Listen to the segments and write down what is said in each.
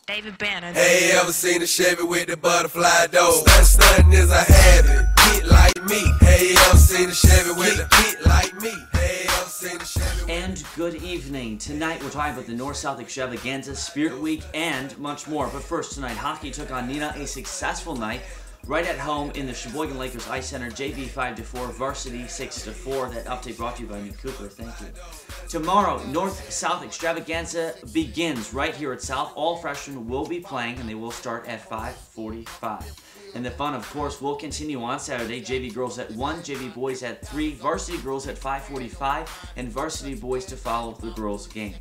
David Banner. Hey, ever seen a Chevy with the butterfly door? Stuntin' is a habit. Get like me. Hey, ever seen a Chevy with a get like me? Hey, ever seen a Chevy? And good evening. Tonight we're talking about the North-South Extravaganza, Spirit Week, and much more. But first, tonight hockey took on Neenah, a successful night right at home in the Sheboygan Lakers Ice Center. JV 5-4, Varsity 6-4. That update brought to you by Nick Cooper. Thank you. Tomorrow, North-South Extravaganza begins right here at South. All freshmen will be playing, and they will start at 5:45. And the fun, of course, will continue on Saturday. JV girls at 1, JV boys at 3, varsity girls at 5:45, and varsity boys to follow the girls' game.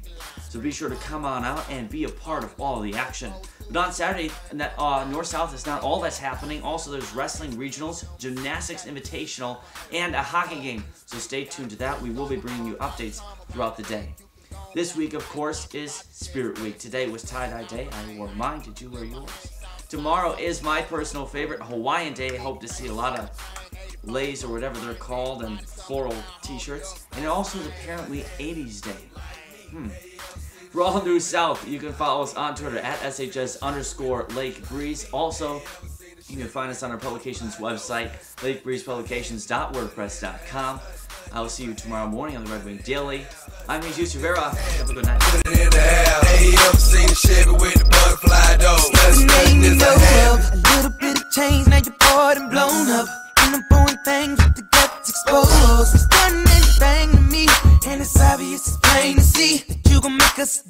So be sure to come on out and be a part of all the action. But on Saturday, North-South is not all that's happening. Also, there's wrestling regionals, gymnastics invitational, and a hockey game. So stay tuned to that. We will be bringing you updates throughout the day. This week, of course, is Spirit Week. Today was tie-dye day. I wore mine. Did you wear yours? Tomorrow is my personal favorite, Hawaiian Day. I hope to see a lot of lays or whatever they're called and floral t-shirts. And it also is apparently 80s Day. For all new South, you can follow us on Twitter at SHS_Lake Breeze. Also, you can find us on our publications website, lakebreezepublications.wordpress.com. I will see you tomorrow morning on the Red Wing Daily. I'm Jesus Rivera. Have a good night. Put it in the house. Hey, ever seen a Chevy with the butterfly door? Stuntin' is a habit. A little bit of change, now you're bored and blown up. And I'm pouring things with the guts exposed. It's done anything to me, and it's obvious, it's plain to see that you gon' make us